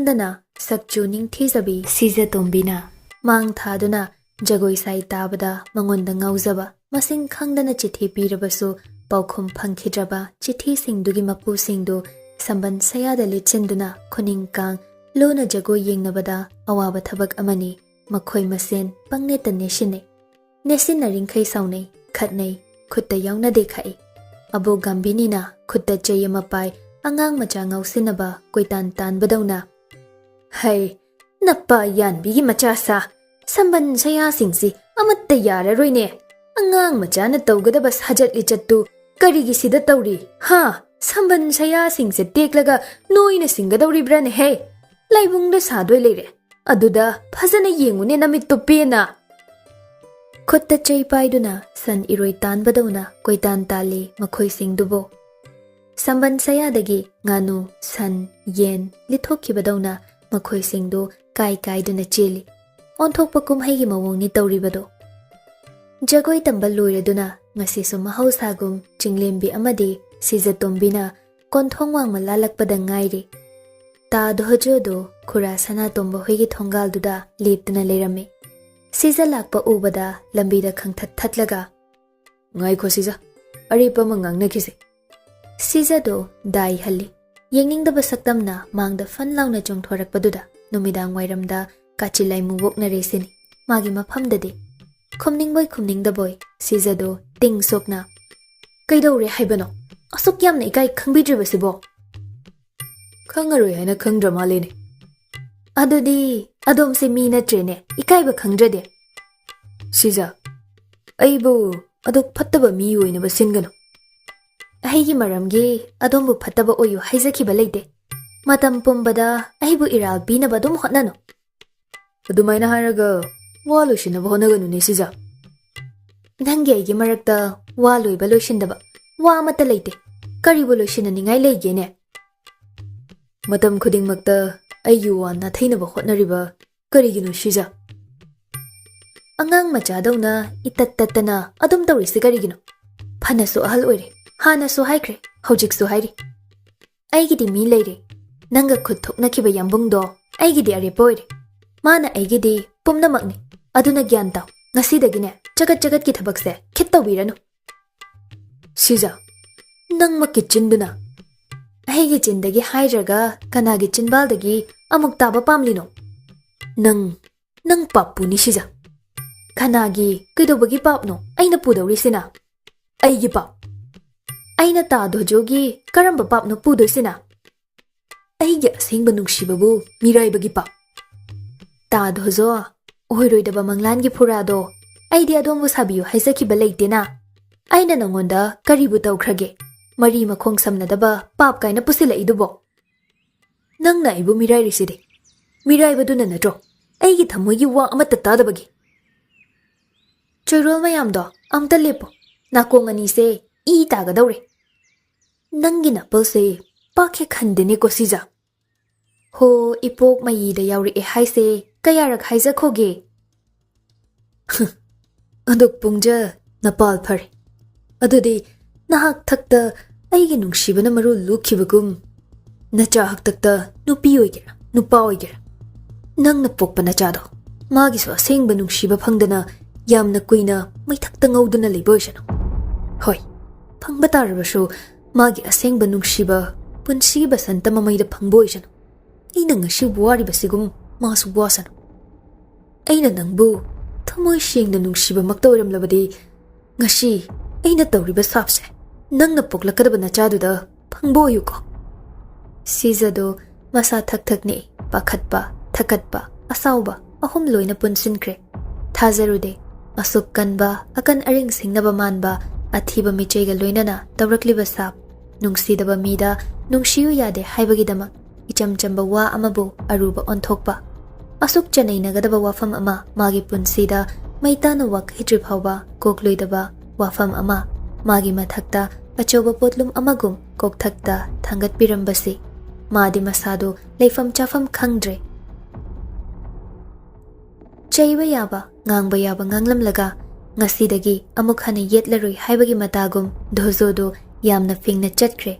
ꯁꯣꯝꯗꯅ ꯁꯛꯆꯨ ꯅꯤꯡꯊꯤꯖꯕꯤ ꯁꯤꯖꯇꯣꯝꯕꯤꯅ ꯃꯥꯡ ꯊꯥꯗꯨꯅ ꯖꯒꯣꯏ ꯁꯥꯏ ꯇꯥꯕꯗ ꯃꯉꯣꯟꯗ ꯉꯥꯎꯖꯕ ꯃꯁꯤꯡ ꯈꯪꯗꯅ ꯆꯤꯊꯤ ꯄꯤꯔꯕꯁꯨ ꯄꯥꯎꯈꯨꯝ ꯐꯪꯈꯤꯗ꯭ꯔꯕ ꯆꯤꯊꯤꯁꯤꯡꯗꯨꯒꯤ ꯃꯄꯨꯁꯤꯡꯗꯨ ꯁꯝꯕꯟ ꯁꯌꯥꯗ ꯂꯤꯠꯁꯤꯟꯗꯨꯅ ꯈꯨꯅꯤꯡ ꯀꯥꯡ ꯂꯣꯟꯅ ꯖꯒꯣꯏ ꯌꯦꯡꯅꯕꯗ ꯑꯋꯥꯕ ꯊꯕꯛ ꯑꯃꯅꯤ. ꯃꯈꯣꯏ ꯃꯁꯦꯟ ꯄꯪꯅꯦꯠꯇ ꯅꯦꯠꯁꯤꯟꯅꯩ. ꯅꯦꯠꯁꯤꯟꯅꯔꯤꯡꯈꯩ ꯁꯥꯎꯅꯩ, ꯈꯠꯅꯩ, ꯈꯨꯠꯇ ꯌꯥꯎꯅꯗꯦ ꯈꯥꯛꯏ. ꯑꯕꯣꯛ ꯒꯥꯝꯚꯤꯅꯤꯅ ꯈꯨꯠꯇ ꯆꯩ ꯑꯃ ꯄꯥꯏ ꯑꯉꯥꯡ ꯃꯆꯥ ꯉꯥꯎꯁꯤꯟꯅꯕ ꯀꯣꯏꯇꯥꯟ ꯇꯥꯟꯕꯗꯧꯅ ꯍꯩ ꯅꯞꯄ ꯌꯥꯟꯕꯤꯒꯤ ꯃꯆꯥꯁꯥ ꯁꯝꯕꯟ ꯁꯌꯥꯁꯤꯡꯁꯤ ꯑꯃꯠꯇ ꯌꯥꯔꯔꯣꯏꯅꯦ. ꯑꯉꯥꯡ ꯃꯆꯥꯅ ꯇꯧꯒꯗꯕ ꯁꯥꯖꯠ ꯂꯤꯆꯠꯇꯨ ꯀꯔꯤꯒꯤ ꯁꯤꯗ ꯇꯧꯔꯤ? ꯍꯥ ꯁꯝꯕꯟ ꯁꯌꯥꯁꯤꯡꯁꯦ ꯇꯦꯛꯂꯒ ꯅꯣꯏꯅ ꯁꯤꯡꯒꯗꯧꯔꯤꯕ꯭ꯔꯥꯅꯦ? ꯍꯦ ꯂꯥꯏꯕꯨꯡꯗ ꯁꯥꯗꯣꯏ ꯂꯩꯔꯦ. ꯑꯗꯨꯗ ꯐꯖꯅ ꯌꯦꯡꯉꯨꯅꯦ ꯅꯃꯤꯠꯇꯨ ꯄꯦꯟꯅ. ꯈꯨꯠꯇ ꯆꯩ ꯄꯥꯏꯗꯨꯅ ꯁꯟ ꯏꯔꯣꯏ ꯇꯥꯟꯕꯗꯧꯅ ꯀꯣꯏꯇꯥꯟ ꯇꯥꯜꯂꯤ ꯃꯈꯣꯏꯁꯤꯡꯗꯨꯕꯨ. ꯁꯝꯕꯟ ꯁꯌꯥꯗꯒꯤ ꯉꯥꯅꯨ, ꯁꯟ, ꯌꯦꯟ ꯂꯤꯊꯣꯛꯈꯤꯕꯗꯧꯅ ꯃꯈꯣꯏꯁꯤꯡꯗꯨ ꯀꯥꯏ ꯀꯥꯏꯗꯨꯅ ꯆꯦꯜꯂꯤ. ꯑꯣꯟꯊꯣꯛꯄ ꯀꯨꯝꯍꯩꯒꯤ ꯃꯑꯣꯡꯅꯤ ꯇꯧꯔꯤꯕꯗꯣ. ꯖꯒꯣꯏ ꯇꯝꯕ ꯂꯣꯏꯔꯗꯨꯅ ꯉꯁꯤꯁꯨ ꯃꯍꯧꯁꯥꯒꯨꯝ ꯆꯤꯡꯂꯦꯝꯕꯤ ꯑꯃꯗꯤ ꯁꯤꯖꯇꯣꯝꯕꯤꯅ ꯀꯣꯟꯊꯣꯡ ꯋꯥꯡꯃ ꯂꯥꯜꯂꯛꯄꯗ ꯉꯥꯏꯔꯤ. ꯇꯥ ꯙꯣꯖꯣꯗꯣ ꯈꯨꯔꯥ ꯁꯅꯥꯇꯣꯝꯕ ꯍꯣꯏꯒꯤ ꯊꯣꯡꯒꯥꯜꯗꯨꯗ ꯂꯦꯞꯇꯨꯅ ꯂꯩꯔꯝꯃꯤ. ꯁꯤꯖ ꯂꯥꯛꯄ ꯎꯕꯗ ꯂꯝꯕꯤꯗ ꯈꯪꯊꯠ ꯊꯠꯂꯒ ꯉꯥꯏꯈꯣ ꯁꯤꯖ, ꯑꯔꯦꯞꯄ ꯑꯃ ꯉꯥꯡꯅꯈꯤꯁꯦ. ꯁꯤꯖꯗꯣ ꯗꯥꯏ ꯍꯜꯂꯤ. ꯌꯦꯡꯅꯤꯡꯗꯕ ꯁꯛꯇꯝꯅ ꯃꯥꯡꯗ ꯐꯟ ꯂꯥꯎꯅ ꯆꯣꯡꯊꯣꯔꯛꯄꯗꯨꯗ ꯅꯨꯃꯤꯗꯥꯡ ꯋꯥꯏꯔꯝꯗ ꯀꯥꯆꯤ ꯂꯥꯏꯃꯨ ꯋꯣꯛꯅꯔꯦ ꯁꯤꯅꯤ. ꯃꯥꯒꯤ ꯃꯐꯝꯗꯗꯤ ꯈꯨꯝꯅꯤꯡꯕꯣꯏ ꯈꯨꯝꯅꯤꯡꯗꯕꯣꯏ ꯁꯤꯖꯗꯣ ꯇꯤꯡ ꯁꯣꯛꯅ ꯀꯩꯗꯧꯔꯦ ꯍꯥꯏꯕꯅꯣ? ꯑꯁꯨꯛ ꯌꯥꯝꯅ ꯏꯀꯥꯏ ꯈꯪꯕꯤꯗ꯭ꯔꯤꯕꯁꯤꯕꯣ? ꯈꯪꯉꯔꯣꯏ ꯍꯥꯏꯅ ꯈꯪꯗ꯭ꯔ ꯃꯥꯜꯂꯦꯅꯦ. ꯑꯗꯨꯗꯤ ꯑꯗꯣꯝꯁꯦ ꯃꯤ ꯅꯠꯇ꯭ꯔꯦꯅꯦ, ꯏꯀꯥꯏꯕ ꯈꯪꯗ꯭ꯔꯗꯤ. ꯁꯤꯖ, ꯑꯩꯕꯨ ꯑꯗꯨꯛ ꯐꯠꯇꯕ ꯃꯤ ꯑꯣꯏꯅꯕ ꯁꯤꯟꯒꯅꯨ. ꯑꯩꯒꯤ ꯃꯔꯝꯒꯤ ꯑꯗꯣꯝꯕꯨ ꯐꯠꯇꯕ ꯑꯣꯏꯌꯨ ꯍꯥꯏꯖꯈꯤꯕ ꯂꯩꯇꯦ. ꯃꯇꯝ ꯄꯨꯝꯕꯗ ꯑꯩꯕꯨ ꯏꯔꯥꯜ ꯄꯤꯅꯕ ꯑꯗꯨꯝ ꯍꯣꯠꯅꯅꯨ. ꯑꯗꯨꯃꯥꯏꯅ ꯍꯥꯏꯔꯒ ꯋꯥ ꯂꯣꯏꯁꯤꯟꯅꯕ ꯍꯣꯠꯅꯒꯅꯨꯅꯦ ꯁꯤꯖ. ꯅꯪꯒꯤ ꯑꯩꯒꯤ ꯃꯔꯛꯇ ꯋꯥ ꯂꯣꯏꯕ ꯂꯣꯏꯁꯤꯟꯗꯕ ꯋꯥ ꯑꯃꯠꯇ ꯂꯩꯇꯦ. ꯀꯔꯤꯕꯨ ꯂꯣꯏꯁꯤꯟꯅꯅꯤꯡꯉꯥꯏ ꯂꯩꯒꯦꯅꯦ? ꯃꯇꯝ ꯈꯨꯗꯤꯡꯃꯛꯇ ꯑꯩꯒꯤ ꯋꯥ ꯅꯥꯊꯩꯅꯕ ꯍꯣꯠꯅꯔꯤꯕ ꯀꯔꯤꯒꯤꯅꯣ ꯁꯤꯖ? ꯑꯉꯥꯡ ꯃꯆꯥꯗꯧꯅ ꯏꯇꯠ ꯇꯠꯇꯅ ꯑꯗꯨꯝ ꯇꯧꯔꯤꯁꯤ ꯀꯔꯤꯒꯤꯅꯣ? ꯐꯅꯁꯨ ꯑꯍꯜ ꯑꯣꯏꯔꯦ, ꯍꯥꯟꯅꯁꯨ ꯍꯥꯏꯈ꯭ꯔꯦ, ꯍꯧꯖꯤꯛꯁꯨ ꯍꯥꯏꯔꯤ. ꯑꯩꯒꯤꯗꯤ ꯃꯤ ꯂꯩꯔꯦ. ꯅꯪꯒ ꯈꯨꯠ ꯊꯣꯛꯅꯈꯤꯕ ꯌꯥꯝꯕꯨꯡꯗꯣ ꯑꯩꯒꯤꯗꯤ ꯑꯔꯦꯞꯄ ꯑꯣꯏꯔꯦ. ꯃꯥꯅ ꯑꯩꯒꯤꯗꯤ ꯄꯨꯝꯅꯃꯛꯅꯤ. ꯑꯗꯨꯅ ꯒ꯭ꯌꯥꯟ ꯇꯥꯎ. ꯉꯁꯤꯗꯒꯤꯅꯦ ꯆꯒꯠ ꯆꯒꯠꯀꯤ ꯊꯕꯛꯁꯦ ꯈꯤꯠ ꯇꯧꯕꯤꯔꯅꯨ. ꯁꯤꯖ, ꯅꯪꯃꯛꯀꯤ ꯆꯤꯟꯗꯨꯅ ꯑꯩꯒꯤ ꯆꯤꯟꯗꯒꯤ ꯍꯥꯏꯗ꯭ꯔꯒ ꯀꯅꯥꯒꯤ ꯆꯤꯟꯕꯥꯜꯗꯒꯤ ꯑꯃꯨꯛ ꯇꯥꯕ ꯄꯥꯝꯂꯤꯅꯣ? ꯅꯪ ꯄꯥꯞꯄꯨꯅꯤ ꯁꯤꯖ. ꯀꯅꯥꯒꯤ ꯀꯩꯗꯧꯕꯒꯤ ꯄꯥꯞꯅꯣ ꯑꯩꯅ ꯄꯨꯗꯧꯔꯤꯁꯤꯅ? ꯑꯩꯒꯤ ꯄꯥꯞ. ꯑꯩꯅ ꯇꯥ ꯙꯣꯖꯣꯒꯤ ꯀꯔꯝꯕ ꯄꯥꯞꯅꯣ ꯄꯨꯗꯣꯏꯁꯤꯅ? ꯑꯩꯒꯤ ꯑꯁꯦꯡꯕ ꯅꯨꯡꯁꯤꯕꯕꯨ ꯃꯤꯔꯥꯏꯕꯒꯤ ꯄꯥꯞ. ꯇꯥ ꯙꯣꯖꯣ, ꯑꯣꯏꯔꯣꯏꯗꯕ ꯃꯪꯂꯥꯟꯒꯤ ꯐꯨꯔꯥꯗꯣ ꯑꯩꯗꯤ ꯑꯗꯣꯝꯕꯨ ꯁꯥꯕꯤꯌꯨ ꯍꯥꯏꯖꯈꯤꯕ ꯂꯩꯇꯦꯅ. ꯑꯩꯅ ꯅꯉꯣꯟꯗ ꯀꯔꯤꯕꯨ ꯇꯧꯈ꯭ꯔꯒꯦ? ꯃꯔꯤ ꯃꯈꯣꯡ ꯁꯝꯅꯗꯕ ꯄꯥꯞ ꯀꯥꯏꯅ ꯄꯨꯁꯤꯜꯂꯛꯏꯗꯨꯕꯣ? ꯅꯪꯅ ꯑꯩꯕꯨ ꯃꯤꯔꯥꯏꯔꯤꯁꯤꯗꯤ ꯃꯤꯔꯥꯏꯕꯗꯨꯅ ꯅꯠꯇ꯭ꯔꯣ ꯑꯩꯒꯤ ꯊꯃꯣꯏꯒꯤ ꯋꯥ ꯑꯃꯠꯇ ꯇꯥꯗꯕꯒꯤ? ꯆꯣꯏꯔꯣꯜ ꯃꯌꯥꯝꯗꯣ ꯑꯝꯇ ꯂꯦꯞꯄꯣ. ꯅꯥꯀꯣꯡ ꯑꯅꯤꯁꯦ ꯏ ꯇꯥꯒꯗꯧꯔꯦ. ꯅꯪꯒꯤ ꯅꯥꯄꯜꯁꯦ ꯄꯥꯛꯍꯦ ꯈꯟꯗꯦꯅꯦꯀꯣ ꯁꯤꯖ. ꯍꯣ ꯏꯄꯣꯛ ꯃꯌꯤꯗ ꯌꯥꯎꯔꯛꯑꯦ ꯍꯥꯏꯁꯦ ꯀꯌꯥꯔꯛ ꯍꯥꯏꯖꯈꯣꯒꯦ? ꯑꯗꯨꯛ ꯄꯨꯡꯖ ꯅꯄꯥꯜ ꯐꯔꯦ. ꯑꯗꯨꯗꯤ ꯅꯍꯥꯛ ꯊꯛꯇ ꯑꯩꯒꯤ ꯅꯨꯡꯁꯤꯕꯅ ꯃꯔꯨ ꯂꯨꯈꯤꯕꯒꯨꯝ ꯅꯆꯥ ꯍꯥꯛꯇꯛꯇ ꯅꯨꯄꯤ ꯑꯣꯏꯒꯦꯔꯥ ꯅꯨꯄꯥ ꯑꯣꯏꯒꯦꯔꯥ ꯅꯪꯅ ꯄꯣꯛꯄ ꯅꯆꯥꯗꯣ ꯃꯥꯒꯤꯁꯨ ꯑꯁꯦꯡꯕ ꯅꯨꯡꯁꯤꯕ ꯐꯪꯗꯅ ꯌꯥꯝꯅ ꯀꯨꯏꯅ ꯃꯩꯊꯛꯇ ꯉꯧꯗꯨꯅ ꯂꯩꯕ ꯑꯣꯏꯁꯅꯨ. ꯍꯣꯏ, ꯐꯪꯕ ꯇꯥꯔꯕꯁꯨ ꯃꯥꯒꯤ ꯑꯁꯦꯡꯕ ꯅꯨꯡꯁꯤꯕ ꯄꯨꯟꯁꯤꯒꯤ ꯕꯁꯟꯇ ꯃꯃꯩꯗ ꯐꯪꯕ ꯑꯣꯏꯁꯅꯨ. ꯑꯩꯅ ꯉꯁꯤ ꯋꯥꯔꯤꯕꯁꯤꯒꯨꯝ ꯃꯥꯁꯨ ꯋꯥꯁꯅꯨ. ꯑꯩꯅ ꯅꯪꯕꯨ ꯊꯃꯣꯏ ꯁꯦꯡꯅ ꯅꯨꯡꯁꯤꯕꯃꯛꯇ ꯑꯣꯏꯔꯝꯂꯕꯗꯤ ꯉꯁꯤ ꯑꯩꯅ ꯇꯧꯔꯤꯕ ꯁꯥꯞꯁꯦ ꯅꯪꯅ ꯄꯣꯛꯂꯛꯀꯗꯕ ꯅꯆꯥꯗꯨꯗ ꯐꯪꯕ ꯑꯣꯏꯌꯨꯀꯣ. ꯁꯤꯖꯗꯣ ꯃꯁꯥ ꯊꯛ ꯊꯛꯅꯤ ꯄꯥꯈꯠꯄ, ꯊꯀꯠꯄ, ꯑꯁꯥꯎꯕ ꯑꯍꯨꯝ ꯂꯣꯏꯅ ꯄꯨꯟꯁꯤꯟꯈ꯭ꯔꯦ. ꯊꯥꯖꯔꯨꯗꯦ ꯑꯁꯨꯛ ꯀꯟꯕ, ꯑꯀꯟ ꯑꯔꯤꯡ ꯁꯤꯡꯅꯕ ꯃꯥꯟꯕ ꯑꯊꯤꯕ ꯃꯤꯆꯩꯒ ꯂꯣꯏꯅꯅ ꯇꯧꯔꯛꯂꯤꯕ ꯁꯥꯞ. ꯅꯨꯡꯁꯤꯗꯕ ꯃꯤꯗ ꯅꯨꯡꯁꯤꯌꯨ ꯌꯥꯗꯦ ꯍꯥꯏꯕꯒꯤꯗꯃꯛ ꯏꯆꯝ ꯆꯝꯕ ꯋꯥ ꯑꯃꯕꯨ ꯑꯔꯨꯕ ꯑꯣꯟꯊꯣꯛꯄ. ꯑꯁꯨꯛ ꯆꯅꯩꯅꯒꯗꯕ ꯋꯥꯐꯝ ꯑꯃ ꯃꯥꯒꯤ ꯄꯨꯟꯁꯤꯗ ꯃꯩꯇꯥꯅ ꯋꯥꯈꯩꯗ꯭ꯔꯤ ꯐꯥꯎꯕ ꯀꯣꯛꯂꯣꯏꯗꯕ ꯋꯥꯐꯝ ꯑꯃ ꯃꯥꯒꯤ ꯃꯊꯛꯇ ꯑꯆꯧꯕ ꯄꯣꯠꯂꯨꯝ ꯑꯃꯒꯨꯝ ꯀꯣꯛꯊꯛꯇ ꯊꯥꯡꯒꯠꯄꯤꯔꯝꯕꯁꯤ ꯃꯥꯗꯤ ꯃꯁꯥꯗꯨ ꯂꯩꯐꯝ ꯆꯥꯐꯝ ꯈꯪꯗ꯭ꯔꯦ. ꯆꯩꯕ ꯌꯥꯕ, ꯉꯥꯡꯕ ꯌꯥꯕ ꯉꯥꯡꯂꯝꯂꯒ ꯉꯁꯤꯗꯒꯤ ꯑꯃꯨꯛ ꯍꯟꯅ ꯌꯦꯠꯂꯔꯣꯏ ꯍꯥꯏꯕꯒꯤ ꯃꯇꯥꯒꯨꯝ ꯙꯣꯖꯣꯗꯣ ꯌꯥꯝꯅ ꯐꯤꯡꯅ ꯆꯠꯈ꯭ꯔꯦ.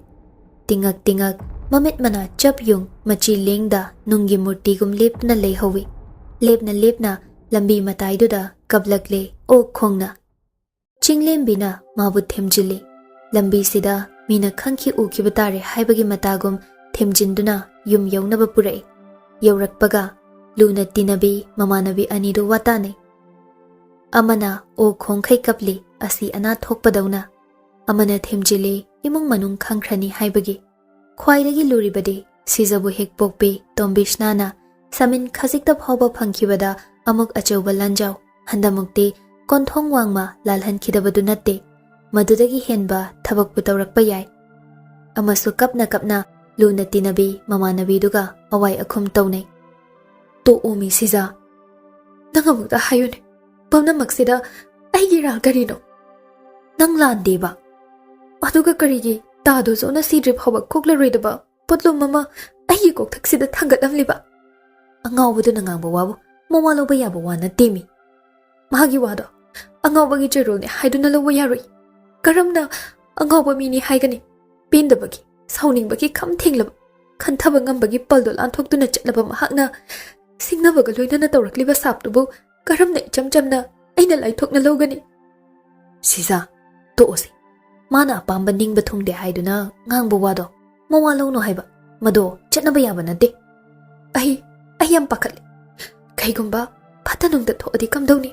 ꯇꯤꯡꯉꯛ ꯇꯤꯡꯉꯛ mamit mana chap yung machi lengda nunggi murti gum lepna leihowi lepna lambi matai duda kablakle o khongna chinglem bina mabu themjili lambi sida mina khangki ukiba tare haibagi matagum themjinduna yum yaunaba purai yaurakpaga luna tinabi mamanabi anidu watane amana o khongkhai kapli asi ana thokpadawna amana themjili imung manung khangkhrani haibagi khwaidagi luribadi sijabu hek pokpe tombishnana samin khajikta phawba phangkhibada amuk achauba lanjau handamukti konthong wangma lalhan khidabadu natte madudagi henba thabak putawrakpa yai amasu kapna luna tinabi mamanabi duga awai akhum tawnai to omi sija nangamukta hayune pamna maksida aigi ra garino nang landeba aduga karigi tado zona sidrip hawa kokla redaba potlum mama aigi kok thaksida thangatamliba angawbudu nangangba wabu mama loba yaba wana temi magi wado angawbagi jerolne haiduna loba yaroi karamna angawba mini haigani pendabagi sauningbagi kham thenglaba khanthaba ngambagi paldol anthokduna chatlaba mahakna singnabaga loinana tawrakliba saptubu karamna ichamchamna aina laithokna logani sisa to'osi mana apamba ningba thungde haiduna ngangba wado mawa lawno haiba mado chatnaba yaba nate ai yam pakhatli kaigumba phatanungda thoadi kamdawni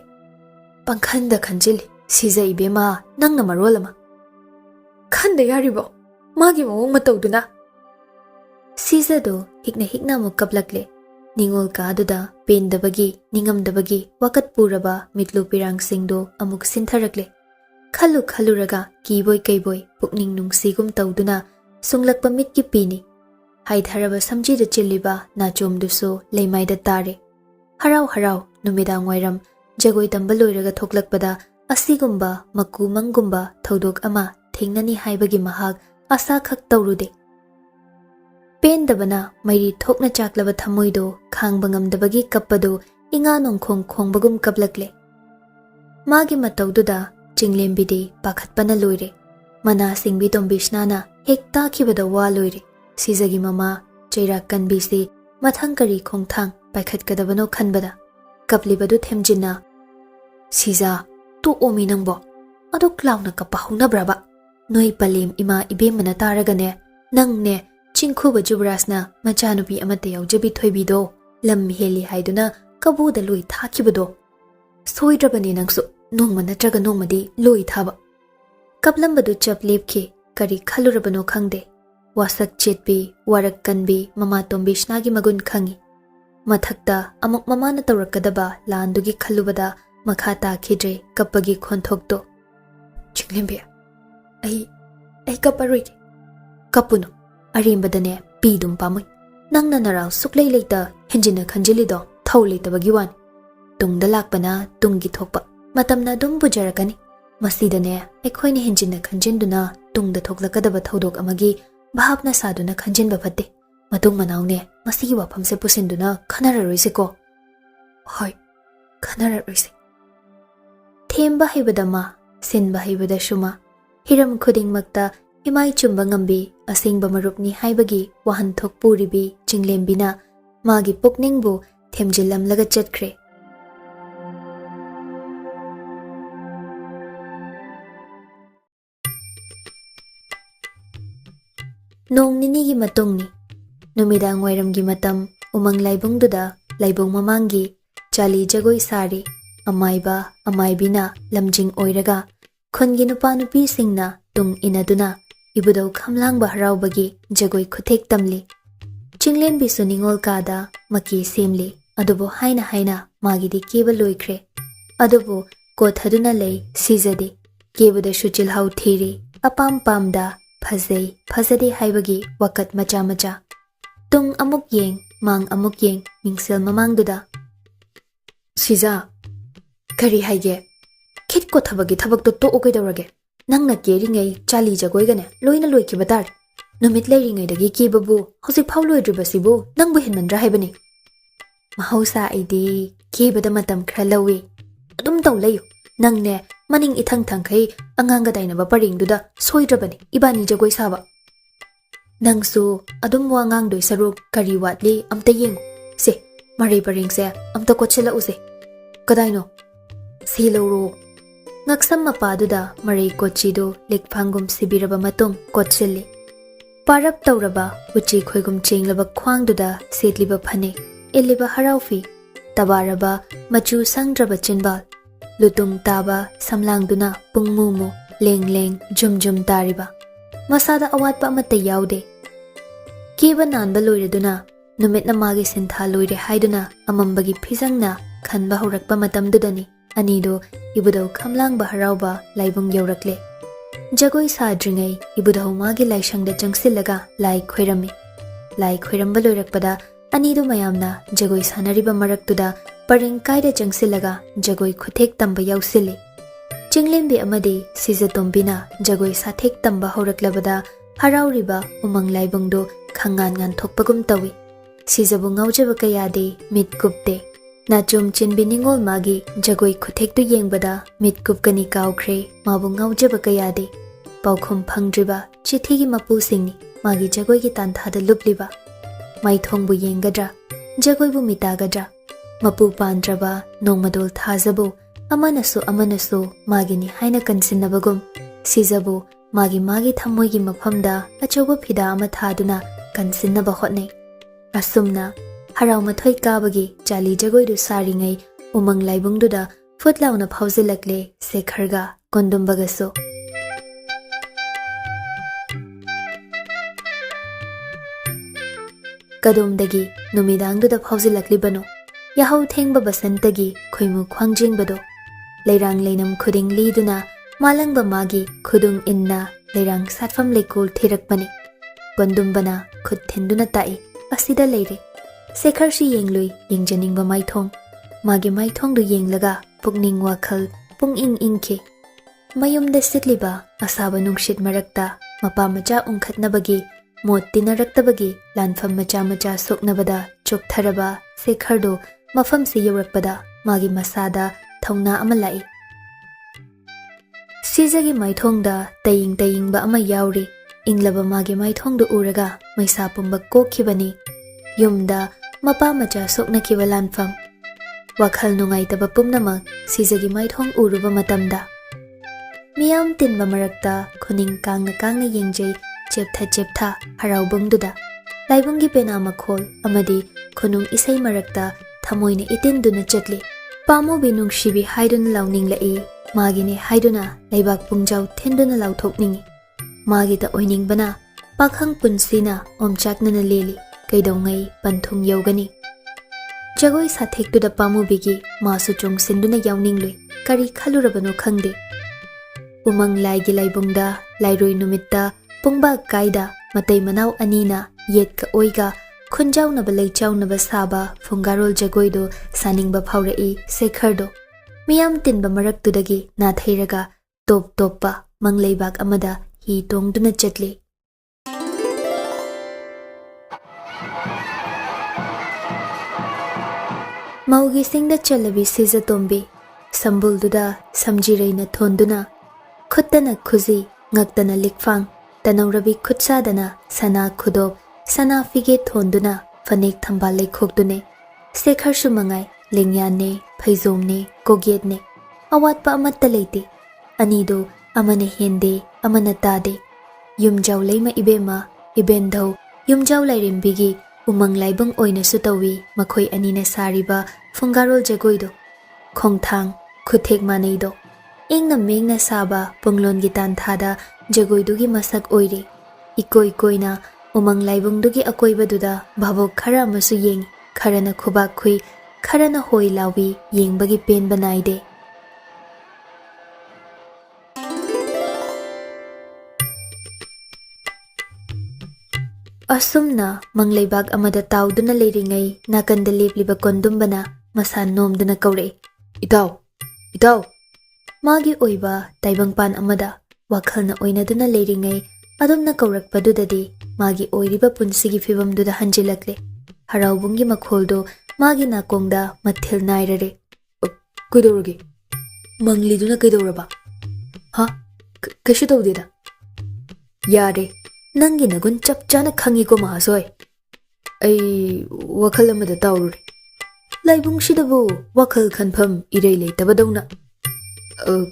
pangkhanda khanjili sija ibema nangna marolama khanda yaribo magi mawong matawduna sijado hikna mukablakle ningol kaduda pendabagi ningamdabagi wakat puraba mitlu pirang singdo amuk sintharakle khaluraga kiboy kaiboy pukning nungsigum tawduna sunglakpa mitki pini haidharaba samjida chilliba nachomduso leimaida tare harau numidang wairam jagoi tamba loiraga thoklakpada asigumba makumangumba thodok ama thengnani haibagi mahak asa khak tawrude pendabana mairi thokna chaklaba thamoido khangba ngamdabagi kappado inga nongkhong khongbagum kablakle magi matawduda chinglembidi pakhatpana loire mana singbi tombishnana hekta khibada wa loire sijagi mama cheirak kanbisi mathang kari khongthang paikhatkadabano khanbada kaplibadu themjinna sija tu omi nangbo ado klauna kapahuna braba noi palem ima ibemana taragane nangne chingkhuba jubrasna machanupi amate yaujabi thoibido lam heli haiduna kabuda loi thakibado soidrabani nangsu nongma natraga nongmadi loi thaba kaplambadu chap lepkhe kari khalurabano khangde wasak chetbi warak kanbi mama tombishnagi magun khangi mathakta amuk mamana tawrakadaba landugi khalubada makha takhidre kappagi khonthokto chinglembe ai kaparoi kapuno arimbadane pidum pamui nangna narau suklei leita henjina khanjilido thauleitabagi wan tungda lakpana tungi thokpa matamna dum bujarakani masidane ekhoini henjina khanjinduna tungda thoklakadaba thodok amagi bhavna saduna khanjinba phatte matung manaune masigi wafamse pusinduna khanara roise ko hoi khanara roise themba haibadama sinba haibada shuma hiram khuding makta himai chumba ngambi asingba marupni haibagi wahan thok puribi chinglembina magi pukningbu themjilam laga chatkre nong ninigi matungni numidang wairamgi matam umang laibungduda laibung mamangi chali jagoi sari amaiba amaibina lamjing oiraga khongi nupa nupi singna tung inaduna ibudau khamlangba haraubagi jagoi khuthek tamli chinglembi suningol kada maki semli adubo haina magidi keba loikre adubo kothaduna lei sijade kebuda shuchil hau thiri apam pamda phazade haibagi wakat macha tung amuk yeng mang amuk yeng mingsel mamangduda sija kari haige khit ko thabagi thabak to okaidaurage nangna keringai chali jagoigane loina loikibatar numit leiringai dagi kibabu hosik phau loidribasibu nangbu henmandra haibani mahausa aidi kibada matam khralawi adum tawlayu nangne maning ithang thangkai anganga dainaba paringduda soidrabani ibani jagoi saba Nangsu adum wangang doi saruk kari watli amta yengu. Se, maray paring se amta kotsila use. Kaday no? Siloro. Ngaksam mapaduda maray kotsi do likpangum sibiraba matung kotsili. Parap tauraba uchi khoigum chenglaba khwangduda setliba phane. Illiba haraufi. Tabaraba machu sangdraba chinbal. Lutung taba samlangduna pungmumu leng leng jum jum tariba. Masada awatpa amata yaude. Kiba nanba loiraduna numit na magi sintha loire haiduna amambagi phizangna khanba horakpa matamdudani anido ibudaw khamlangba harauba laibung yaurakle. Jagoi sadringai ibudaw magi laishangda jangsilaga lai khoirami. Lai khoiramba loirakpada anido mayamna jagoi sanariba maraktuda paring kaida jangsilaga jagoi khuthek tamba yausili. Chinglembi amadi Sijatombi jagoi sathek tamba horaklabada harauriba umang laibungdo khangan ngan thokpagum tawi. Sijabu ngaujaba kayade mit kupte. Nachum chinbi ningol magi jagoi khuthek tu yengbada mit kupkani kaukre mabu ngaujaba kayade. Paukhum phangdriba chithigi mapu singni magi jagoi gi tanthada lupliba. Maithongbu yengadra jagoi bu mitagadra. Mapu pandraba nongmadol thajabu amanasu magini haina kansinnabagum sijabu magi thamoigi mafamda achoba phida ama thaduna kansinnaba hotnei. Asumna harau mathoi kabagi chali jagoi du saringai umang laibungduda futlauna phawjilakle sekharga kondumbagaso. Kadomdagi numidangduda phawjilaklibano yahau thengba basantagi khoimu khwangjingbado. Leirang leinam khuding liduna malangba magi khudung inna leirang satfam lekol thirakpani. Kondumbana khud thenduna tai asida leire. Sekharshi yenglui yengjaningba maithong. Magi maithong du yenglaga pukning wakhal pung ingke. Mayumda sitliba asaba nungshit marakta mapa macha ungkhatnabagi mot tinaraktabagi lanfam macha soknabada choktharaba Sekhardo mafam se yaurakpada magi masada thongna ama lai. Sijagi maithongda tayingba ama yauri. Inglaba magi maithongdu uraga maisa pumba kokhibani. Yumda mapa macha soknakiba lanfam. Wakhal nungaitaba pumnamak sijagi maithong uruba matamda. Miyam tinba marakta khuning kangna yengjai cheptha haraubungduda. Laibungi pena makhol amadi khunung isai marakta thamoina itinduna chatli. Paenubi nungsibi haiduna launingla'i magine haiduna laibak pungjau thenduna lauthokningi. Magita oiningbana pakhang punsina omchaknana leli kaidongai panthung yaugani. Jagoi sathektuda Paenubigi masu chongsinduna yauningloi kari khalurabano khangde. Umang laigi laibungda lairoi numitta pungba kaida matai manau anina yetka oiga khunjaunaba leichaunaba saba fungarol jagoido saningba phaurai Sekhardo. Miyam tinba maraktudagi nathairaga toppa mangleibak amada hi tongduna chatli. Maugi singda chalabi Sijatombi sambulduda samjireina thonduna khuttana khuji ngaktana likfang tanaurabi khutsadana sana khudop sana fige thonduna fanek thamba leikhokdune. Sekhar sumangai lengyanne phaizomne kogetne awatpa amatta leite. Anido amana hende amana tade. Yumjau leima ibema ibendau yumjau lairimbigi umang laibung oina sutawi makhoi anina sariba fungarol jagoido. Khongthang khuthek maneido. Ingna mengna saba punglongi tanthada jagoidugi masak oire. Ikoina umang laibungdugi akoibaduda bhabok khara amasu yeng kharana khubak khui kharana hoi lawi yengbagi pen banaide. Asumna mangleibak amada tauduna leiringai nakanda lepliba kondumbana masa nomduna kaure. Itaw magi oiba taibangpan amada wakhalna oinaduna leiringai adumna kaurakpadudadi magi oiriba punsigi fibamduda hanjilakle. Haraubungi makholdo magi nakongda mathil nairare. Kaidorage mangliduna kaidoraba ha kashu tawdeda yare Nangi nagun chap chana khangi ko mahasoi. Ai wakhal amada taurure. Laibung shidabu wakhal khanpham irei leitabadawna.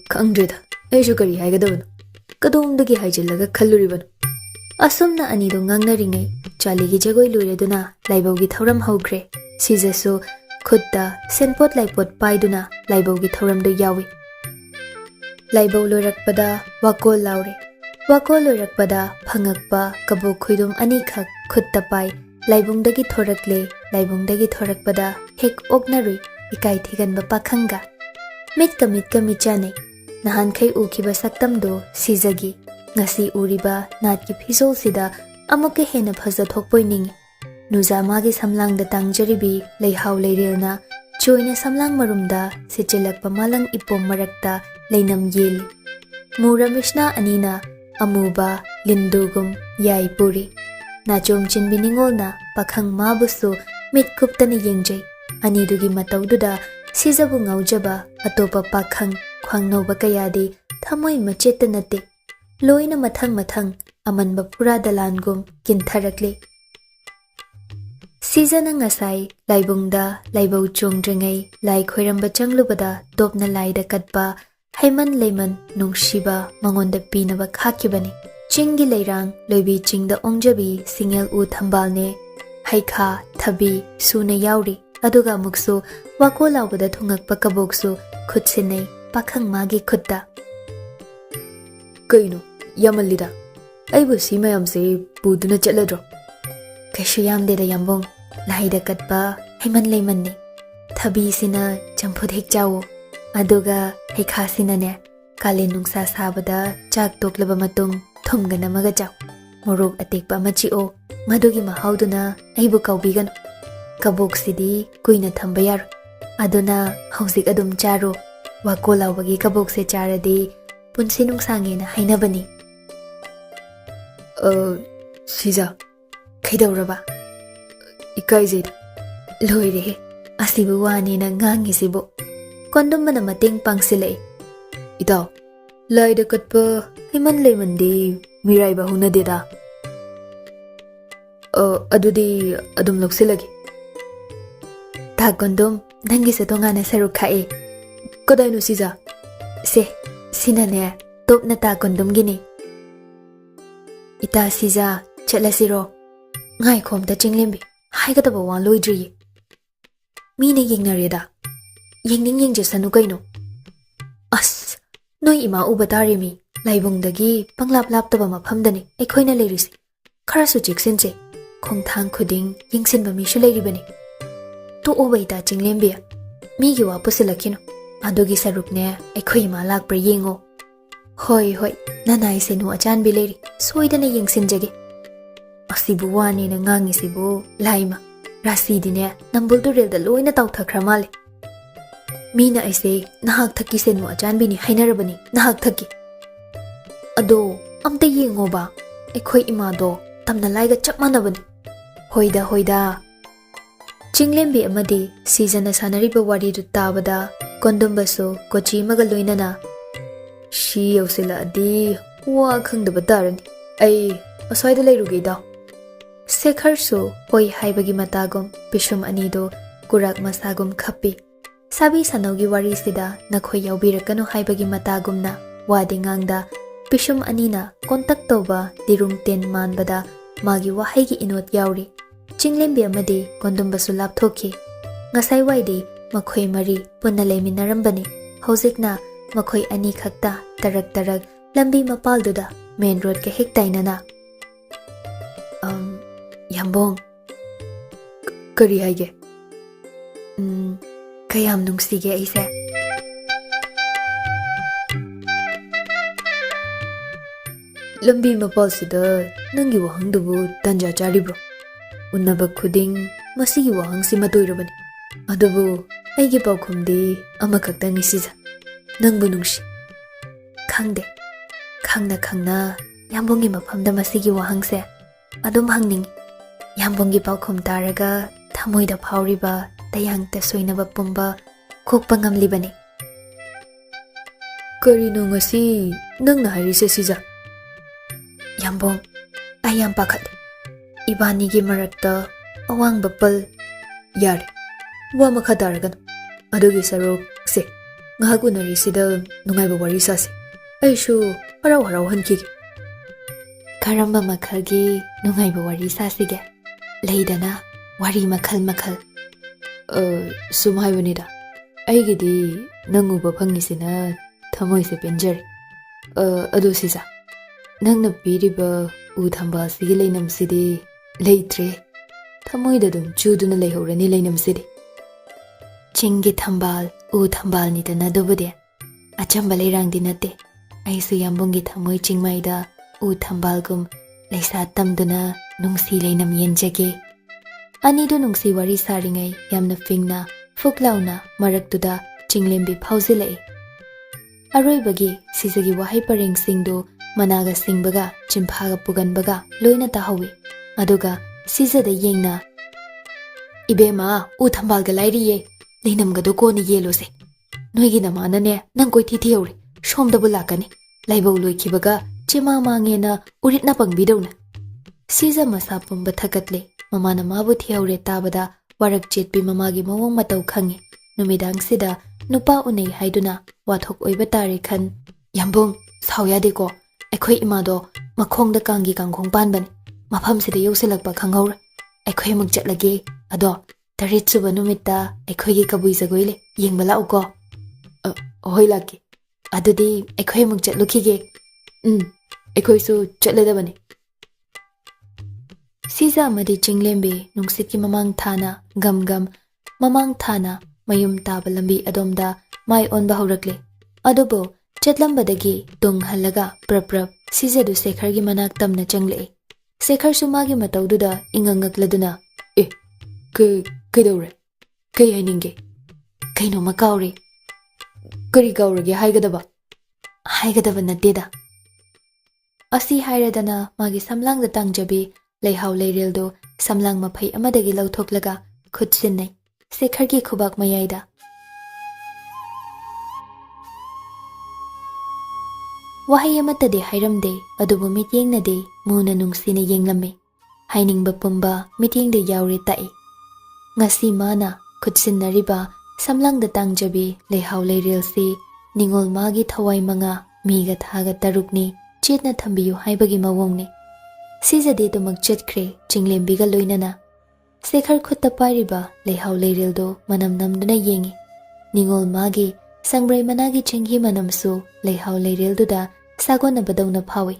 Khangdreda. Aishu kari haigadawna. Kadomdagi haijillaga khalluribanu. Asumna anido ngangnaringay chaligi jagoi luireduna laibawgi thauram haukhre. Sijasu khutta senpot laipot paiduna laibawgi thauramdo yawi. Laibaw loirakpada wakol laure. Wakol loirakpada phangakpa kabuk khuidum anikhak khutta pai laibungdagi thorakle laibungdagi thorakpada hek ognarui ikai thiganba pakhanga. Mitka michane nahan khai ukhiba saktamdo sijagi ngasi uriba natki phizol sida amuke hena phaja thokpoining. Nuza magi samlang da tangjaribi leihau leirelna choina samlang marumda sichilakpa malang ipom marakta leinam yeli. Muramishna anina amuba lindugum yaipuri. Nachom chinbiningolna pakhang mabusu mitkuptana yengjay. Anidugi matawduda sijabu ngaujaba atopa pakhang khwangnoba kayadi thamoi macheta nate. Loina mathang amanba pura dalangum kintharakle. Sijana ngasai laibungda laibaw chongdrengai lai khoiramba changlubada topna laida katpa haiman leiman nungshiba mangonda pinaba khakibani. Chingi leirang loibi chingda ongjabi singel u thambalne haikha thabi suna yauri. Aduga muksu wakolawada thungakpa kaboksu khutsinai pakhang magi khutta. Kaino yamalida aibu simayamse buduna chaladro. Kaishu yamdeda yambong laida katpa haiman leimanne. Thabi sina champut hek chawo. Aduga haikha sinane kalin nungsa sabada chak toklaba matung thumgana maga chaw. Morok atekpa machi o madugi mahauduna aibu kaubigano. Kabok sidi kuina thamba yar. Aduna hauzik adum charo. Wakolawagi kabok se charadi punsi nungsangena hainabani. Sija kaidauraba ikaizida loirehe asibu wanina ngangisibu kondumbana mateng pangsilai. Itaw laida katpa himan leimandi miraiba hunadeda. Adudi adum loksilagi. Ta kondum nangi se tongana saruk khae. Kodaino sija se sinane topna ta kondum gini. Ita sija chalasiro ngai khomta chinglembi haigadaba wan loidri. Mine yengnareda yengning yengjasanu kaino. As noi ima ubatari mi laibungdagi panglap laptaba mafamdani aikhoina leirisi kharasu cheksinse khongthang khuding yengsinba mishu leiribani. To obaita chinglembi migi wa pusilakino adugi sarupne aikhoi ma lakpra yengo. Hoi nanai senu achanbi leiri soidana yengsinjage. Asibu wani na ngangisibu laima rasidine nambulturelda loina tawthakhra male. Mina aise nahak thaki senu achanbi ni hainarabani nahak thaki. Ado amta yengo ba aikhoi imado tamna laiga chap manabani. Hoida chinglembi amadi sijana sanariba wari du tabada kondumbaso kochi maga loinana shi yausila adi wa khangdaba tarani. Ai aswaida leiruge daw. Sekharsu hoi haibagi matagum pishum anido kurak masagum khappi. Sabi sanogi wari sida nakhoi yaubirakano haibagi matagumna wadi ngangda pishum anina kontak toba dirung ten manbada magi wahaigi inot yauri. Chinglembi amadi kondumbasu lapthoki. Ngasai waidi makhoi mari punna leiminarambani. Hozikna makhoi ani khakta tarak lambi mapalduda main road ke hektainana. Yambong kari haige kayam nungsige aise. Lambi mapalsida nangi wahangdubu tanja charibro. Unnaba khuding masigi wahangsi matoirabani. Adubu aigi paukhumdi amakaktangi sija nangbu nungshi. Khangde khangna yambongi mafamda masigi wahangse adum hangningi. Yambongi paukhum taraga thamoida phauriba tayangta soinaba pumba kokpa ngamlibani. Karino ngasi nangna harise sija. Yambong ayam pakat. Ibani gi marakta awang bapal yar. Wa makadaragan. Adugi sarok se. Ngahagunari sida nungai ba wari sase. Aishu harau harau hankigi. Karamba makhalgi nungai ba wari sasige. Leidana wari makhal makhal. Sumai banida. Aigidi nangu ba phangisina thamoi se penjari. Adu sisa. Nangna piriba u thamba sigi leinam sidi leitre. Thamoi da dum chuduna leihorani leinam sidi. Chingi thambal u thambal ni dana dubude. Achamba leirang di nate. Aisu yambungi thamoi chingmai da u thambal gum leisa tamduna nungsi leinam yenjage. Anidu nungsi wari saringai yamna fingna fuklauna maraktuda chinglembi phauzilai. Aroibagi sisagi wahai pareng singdo managa singbaga chimphaga puganbaga loina tahawi. Aduga sisada yengna Ibema u thambalga lairiye leinamgado koni yelose. Noigi namanane nang koi thi thiauri somdabu lakani. Laibau loikibaga chima mangena uritna pangbidona. Sisa masa pumba thakatle mamana mabu thiaure tabada warak chetpi mamagi mawang matau khangi. Numidang sida nupa unei haiduna wathok oiba tare khan yambung sauya deko ekhoi imado makhongda kangi kangkhong panbani mafam sida yausilakpa khanghaur ekhoi muk chatlage ado tarit suba numitta ekhoi gi kabui jagoile yengbala uko hoi laki adudi ekhoi muk chatlukhige ekhoi su chatledabani Sisa amadi chinglembe nungsitki mamang thana gam gam mamang thana mayum taba lambi adomda mai onba haurakle adobo chetlambadagi tung halaga prap sisadu sekhargi manak tamna changle sekhar sumagi mataududa ingangakladuna kaidore kai haninge kaino makauri kari gaurage haigadaba nateda asi hairadana magi samlangda tangjabi leihau leireldo samlang maphai amadagi lauthoklaga khutsinai sekhargi khubak mayaida wahai amatade hairamde adubu mityengnade muna nungsina yenglamme hainingba pumba mityengde yaure tai ngasi mana khutsinariba samlangda tangjabi leihau leirelsi ningol magi thawai manga miga thaga tarukni chetna thambiyu haibagi mawongni Sisade tumak chetkre chinglembiga loinana Sekhar khutta pariba leihau leireldo manam namduna yengi ningol magi sangbrai managi chinghi manamsu leihau leirelduda sagona badawna phawi